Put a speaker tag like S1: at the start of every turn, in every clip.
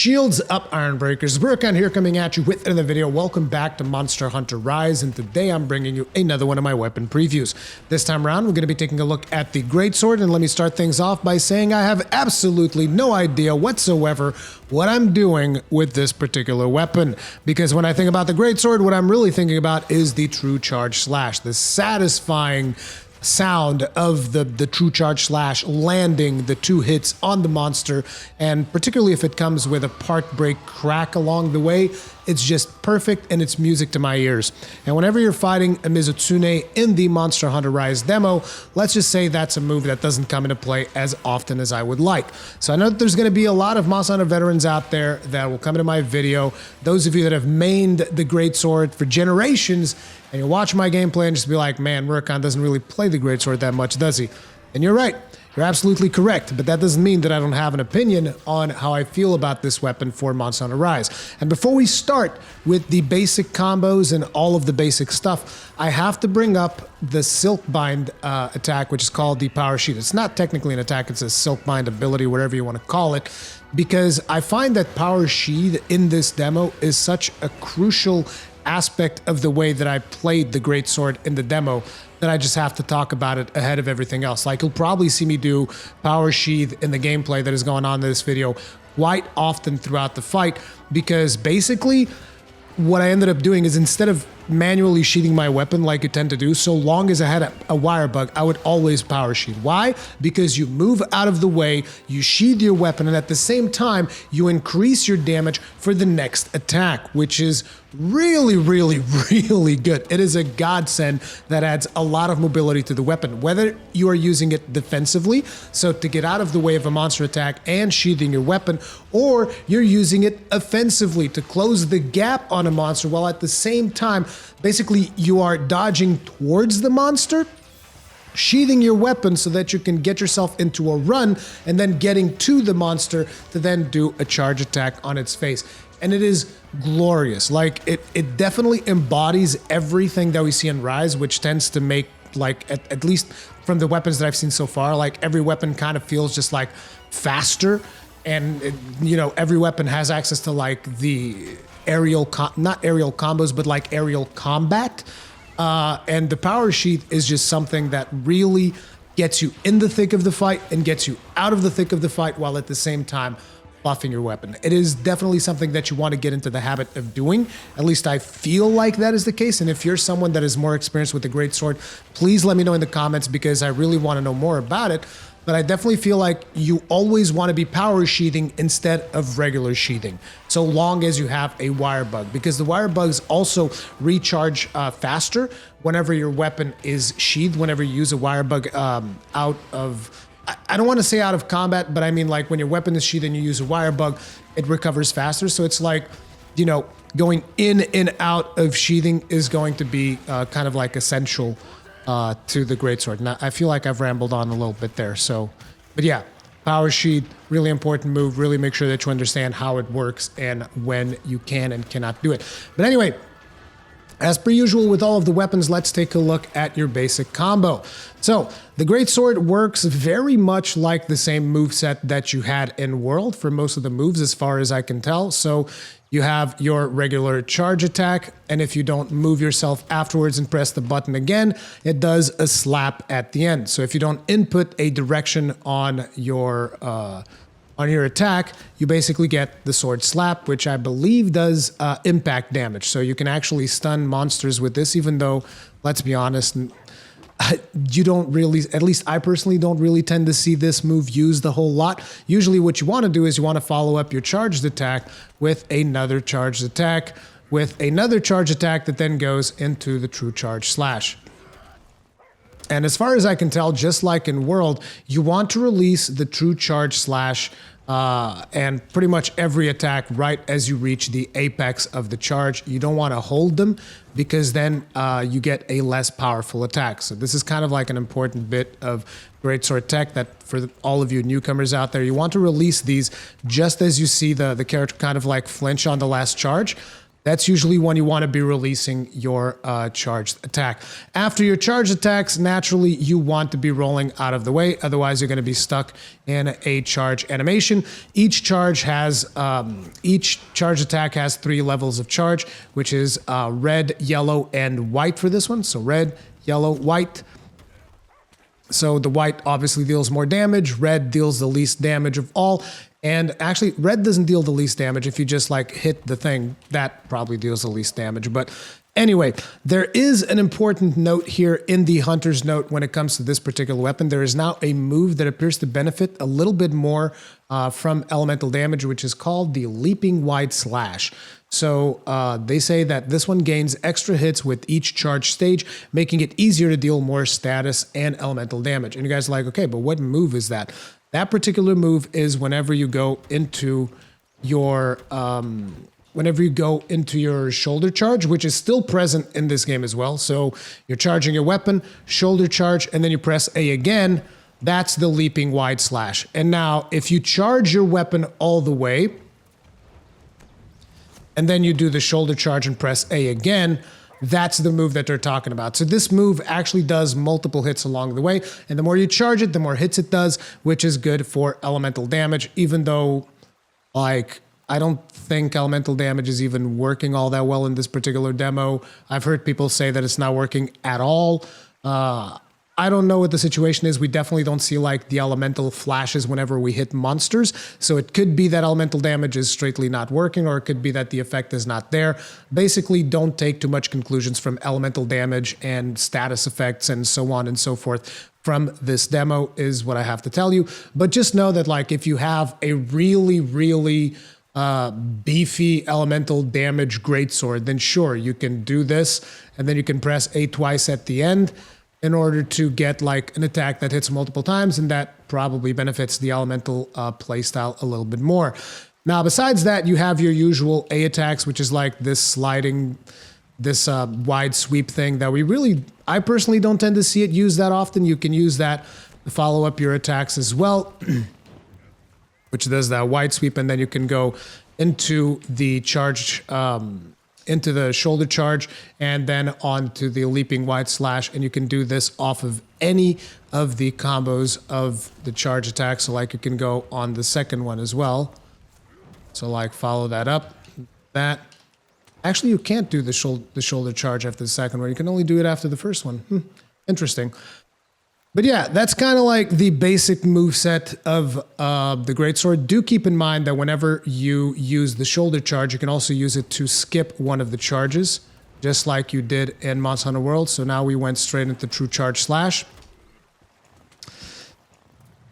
S1: Shields up, Iron Breakers. Rurikhan here coming at you with another video. Welcome back to Monster Hunter Rise, and today I'm bringing you another one of my weapon previews. This time around, we're going to be taking a look at the Greatsword, and let me start things off by saying I have absolutely no idea whatsoever what I'm doing with this particular weapon, because when I think about the Greatsword, what I'm really thinking about is the True Charge Slash, the satisfying sound of the True Charge Slash landing the 2 hits on the monster, and particularly if it comes with a part break crack along the way, it's just perfect and it's music to my ears. And whenever you're fighting a Mizutsune in the Monster Hunter Rise demo, let's just say that's a move that doesn't come into play as often as I would like. So I know that there's going to be a lot of Monster Hunter veterans out there that will come into my video. Those of you that have mained the Greatsword for generations, and you watch my gameplay and just be like, man, Rurikhan doesn't really play the Greatsword that much, does he? And you're right. You're absolutely correct, but that doesn't mean that I don't have an opinion on how I feel about this weapon for Monster Hunter Rise. And before we start with the basic combos and all of the basic stuff, I have to bring up the Silk Bind attack, which is called the Power Sheath. It's not technically an attack, it's a Silk Bind ability, whatever you want to call it, because I find that Power Sheath in this demo is such a crucial aspect of the way that I played the Greatsword in the demo that I just have to talk about it ahead of everything else. Like, you'll probably see me do Power Sheath in the gameplay that is going on in this video quite often throughout the fight, because basically what I ended up doing is, instead of manually sheathing my weapon like you tend to do, so long as I had a wire bug, I would always power sheath. Why? Because you move out of the way, you sheath your weapon, and at the same time, you increase your damage for the next attack, which is really, really, really good. It is a godsend that adds a lot of mobility to the weapon, whether you are using it defensively, so to get out of the way of a monster attack and sheathing your weapon, or you're using it offensively to close the gap on a monster while at the same time, basically, you are dodging towards the monster, sheathing your weapon so that you can get yourself into a run, and then getting to the monster to then do a charge attack on its face. And it is glorious. Like, it definitely embodies everything that we see in Rise, which tends to make, like, at least from the weapons that I've seen so far, like, every weapon kind of feels just like faster, and you know, every weapon has access to like the aerial, not aerial combos, but like aerial combat. And the Power Sheath is just something that really gets you in the thick of the fight and gets you out of the thick of the fight while at the same time buffing your weapon. It is definitely something that you want to get into the habit of doing. At least I feel like that is the case. And if you're someone that is more experienced with the Greatsword, please let me know in the comments, because I really want to know more about it. But I definitely feel like you always want to be power sheathing instead of regular sheathing, so long as you have a wire bug, because the wire bugs also recharge faster whenever your weapon is sheathed, whenever you use a wire bug out of, I don't want to say out of combat, but I mean, like, when your weapon is sheathed and you use a wire bug, it recovers faster. So it's like, you know, going in and out of sheathing is going to be kind of like essential to the Greatsword. Now, I feel like I've rambled on a little bit there. So, but yeah, Power Sheath, really important move. Really make sure that you understand how it works and when you can and cannot do it. But anyway, as per usual with all of the weapons, let's take a look at your basic combo. So, the Greatsword works very much like the same moveset that you had in World for most of the moves, as far as I can tell. So, you have your regular charge attack, and if you don't move yourself afterwards and press the button again, it does a slap at the end. So if you don't input a direction on your attack, you basically get the sword slap, which I believe does impact damage. So you can actually stun monsters with this, even though, let's be honest, you don't really, at least I personally don't really tend to see this move used a whole lot. Usually what you want to do is you want to follow up your charged attack with another charged attack, with another charge attack that then goes into the True Charge Slash. And as far as I can tell, just like in World, you want to release the True Charge Slash and pretty much every attack right as you reach the apex of the charge. You don't want to hold them, because then you get a less powerful attack. So this is kind of like an important bit of Greatsword tech that for all of you newcomers out there, you want to release these just as you see the character kind of like flinch on the last charge. That's usually when you want to be releasing your charged attack. After your charged attacks, naturally you want to be rolling out of the way. Otherwise, you're going to be stuck in a charge animation. Each charge attack has 3 levels of charge, which is red, yellow, and white for this one. So red, yellow, white. So the white obviously deals more damage. Red deals the least damage of all. And actually, red doesn't deal the least damage. If you just like hit the thing, that probably deals the least damage. But anyway, there is an important note here in the Hunter's Note when it comes to this particular weapon. There is now a move that appears to benefit a little bit more from elemental damage, which is called the Leaping Wide Slash. So they say that this one gains extra hits with each charge stage, making it easier to deal more status and elemental damage. And you guys are like, okay, but what move is that? That particular move is whenever you go into your shoulder charge, which is still present in this game as well. So you're charging your weapon, shoulder charge, and then you press A again. That's the Leaping Wide Slash. And now if you charge your weapon all the way, and then you do the shoulder charge and press A again, that's the move that they're talking about. So this move actually does multiple hits along the way, and the more you charge it, the more hits it does, which is good for elemental damage, even though, like, I don't think elemental damage is even working all that well in this particular demo. I've heard people say that it's not working at all. I don't know what the situation is. We definitely don't see like the elemental flashes whenever we hit monsters. So it could be that elemental damage is straightly not working, or it could be that the effect is not there. Basically, don't take too much conclusions from elemental damage and status effects and so on and so forth from this demo is what I have to tell you. But just know that like if you have a really, really beefy elemental damage greatsword, then sure, you can do this, and then you can press A twice at the end in order to get like an attack that hits multiple times, and that probably benefits the elemental playstyle a little bit more. Now, besides that, you have your usual A attacks, which is like this sliding, this wide sweep thing that I personally don't tend to see it used that often. You can use that to follow up your attacks as well, which does that wide sweep, and then you can go into the charge, into the shoulder charge, and then onto the Leaping Wide Slash, and you can do this off of any of the combos of the charge attack. So like you can go on the second one as well. So like follow that up. That actually you can't do the shoulder charge after the second one. You can only do it after the first one. Interesting. But yeah, that's kind of like the basic moveset of the Greatsword. Do keep in mind that whenever you use the shoulder charge, you can also use it to skip one of the charges, just like you did in Monster Hunter World. So now we went straight into True Charge Slash.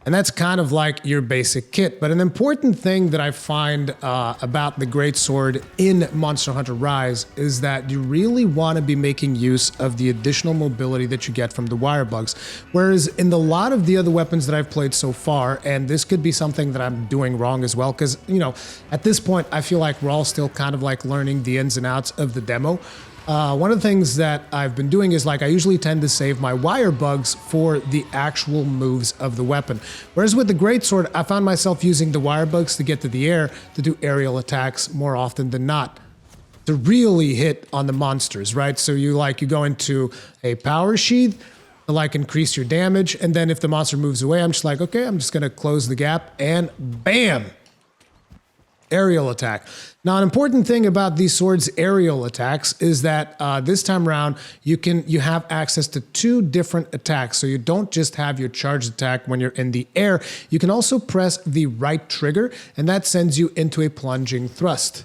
S1: And that's kind of like your basic kit. But an important thing that I find about the Greatsword in Monster Hunter Rise is that you really want to be making use of the additional mobility that you get from the wire bugs. Whereas in a lot of the other weapons that I've played so far, and this could be something that I'm doing wrong as well, because, you know, at this point, I feel like we're all still kind of like learning the ins and outs of the demo. One of the things that I've been doing is like I usually tend to save my wire bugs for the actual moves of the weapon. Whereas with the Greatsword, I found myself using the wire bugs to get to the air to do aerial attacks more often than not, to really hit on the monsters, right? So you go into a power sheath to like increase your damage, and then if the monster moves away, I'm just like, okay, I'm just gonna close the gap, and bam! Aerial attack. Now, an important thing about these swords' aerial attacks is that this time around you have access to 2 different attacks. So you don't just have your charged attack when you're in the air. You can also press the right trigger, and that sends you into a plunging thrust.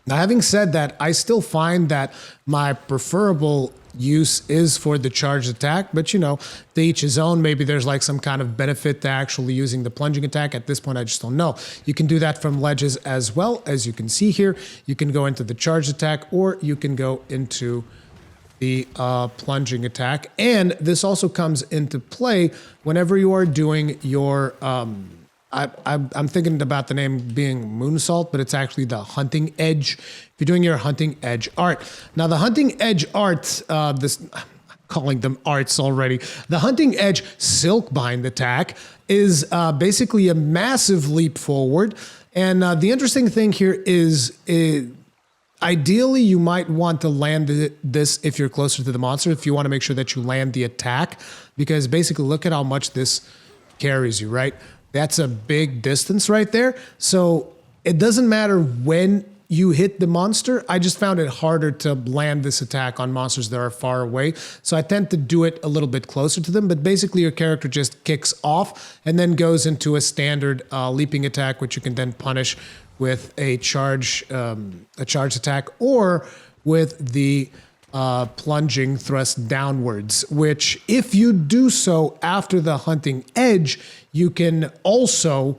S1: Now, having said that, I still find that my preferable use is for the charged attack, but you know, to each his own. Maybe there's like some kind of benefit to actually using the plunging attack. At this point, I just don't know. You can do that from ledges as well, as you can see here. You can go into the charged attack, or you can go into the plunging attack. And this also comes into play whenever you are doing your I'm thinking about the name being Moonsault, but it's actually the Hunting Edge. If you're doing your Hunting Edge art. Now, the Hunting Edge art, I'm calling them arts already. The Hunting Edge Silkbind attack is basically a massive leap forward. And the interesting thing here is ideally, you might want to land this if you're closer to the monster, if you want to make sure that you land the attack, because basically look at how much this carries you, right? That's a big distance right there. So it doesn't matter when you hit the monster. I just found it harder to land this attack on monsters that are far away. So I tend to do it a little bit closer to them, but basically your character just kicks off and then goes into a standard leaping attack, which you can then punish with a charge attack, or with the plunging thrust downwards, which if you do so after the hunting edge, you can also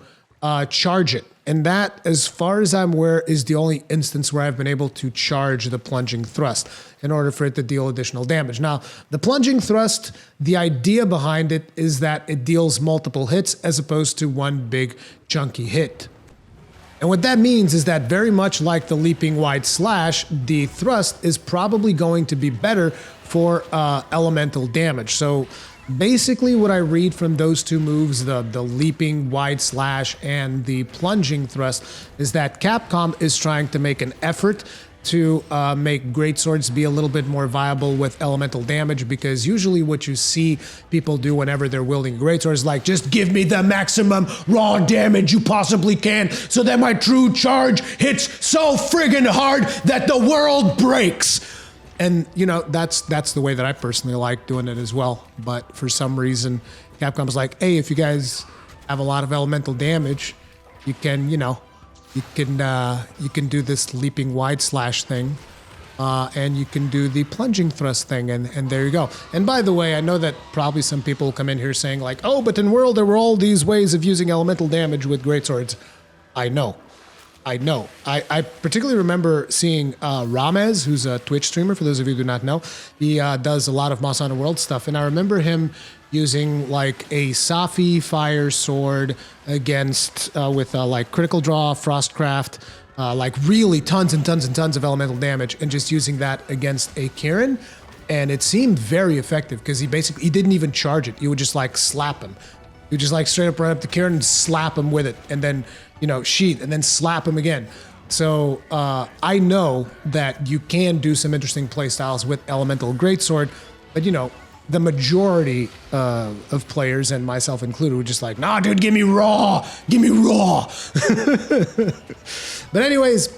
S1: charge it. And that, as far as I'm aware, is the only instance where I've been able to charge the plunging thrust in order for it to deal additional damage. Now, the plunging thrust, the idea behind it is that it deals multiple hits as opposed to one big chunky hit. And what that means is that very much like the leaping wide slash, the thrust is probably going to be better for elemental damage. So basically what I read from those two moves, the leaping wide slash and the plunging thrust, is that Capcom is trying to make an effort to make greatswords be a little bit more viable with elemental damage, because usually what you see people do whenever they're wielding greatswords is like, just give me the maximum raw damage you possibly can so that my true charge hits so friggin' hard that the world breaks. And, you know, that's the way that I personally like doing it as well. But for some reason, Capcom was like, hey, if you guys have a lot of elemental damage, you can, you know, you can do this leaping wide slash thing, and you can do the plunging thrust thing, and there you go. And by the way, I know that probably some people will come in here saying like, oh, but in World there were all these ways of using elemental damage with greatswords. I know. I particularly remember seeing Ramez, who's a Twitch streamer, for those of you who do not know. He does a lot of Monster Hunter World stuff, and I remember him using like a Safi fire sword against with like critical draw, frostcraft, like really tons and tons and tons of elemental damage, and just using that against a Kirin. And it seemed very effective because he didn't even charge it. He would just like slap him. You just like straight up run up to Kirin and slap him with it, and then, you know, sheath, and then slap him again. So I know that you can do some interesting playstyles with Elemental Greatsword, but you know, the majority of players, and myself included, were just like, nah, dude, give me raw, give me raw. But anyways,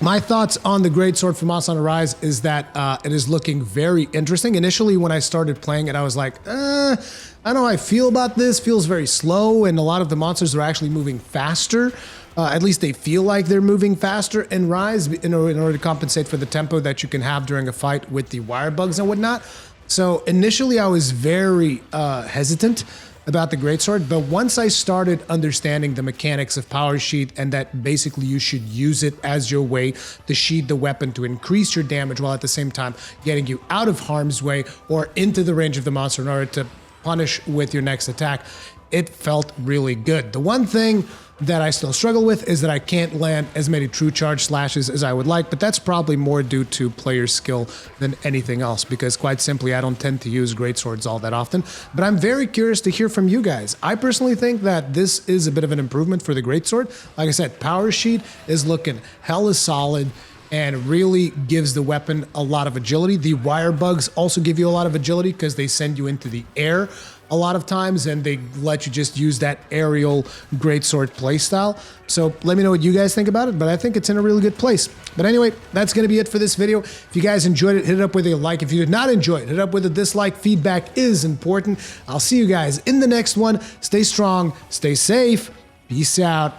S1: my thoughts on the Greatsword from Monster Hunter Rise is that it is looking very interesting. Initially, when I started playing it, I was like, I don't know how I feel about this. Feels very slow, and a lot of the monsters are actually moving faster. At least they feel like they're moving faster in Rise in order to compensate for the tempo that you can have during a fight with the wire bugs and whatnot. So initially, I was very hesitant about the Greatsword, but once I started understanding the mechanics of Power Sheath, and that basically you should use it as your way to sheath the weapon to increase your damage while at the same time getting you out of harm's way or into the range of the monster in order to punish with your next attack, it felt really good. The one thing that I still struggle with is that I can't land as many true charge slashes as I would like, but that's probably more due to player skill than anything else, because quite simply I don't tend to use greatswords all that often. But I'm very curious to hear from you guys. I personally think that this is a bit of an improvement for the greatsword. Like I said, Power Sheath is looking hella solid and really gives the weapon a lot of agility. The wire bugs also give you a lot of agility because they send you into the air a lot of times, and they let you just use that aerial greatsword playstyle. So let me know what you guys think about it, but I think it's in a really good place. But anyway, that's going to be it for this video. If you guys enjoyed it, hit it up with a like. If you did not enjoy it, hit it up with a dislike. Feedback is important. I'll see you guys in the next one. Stay strong, stay safe, peace out.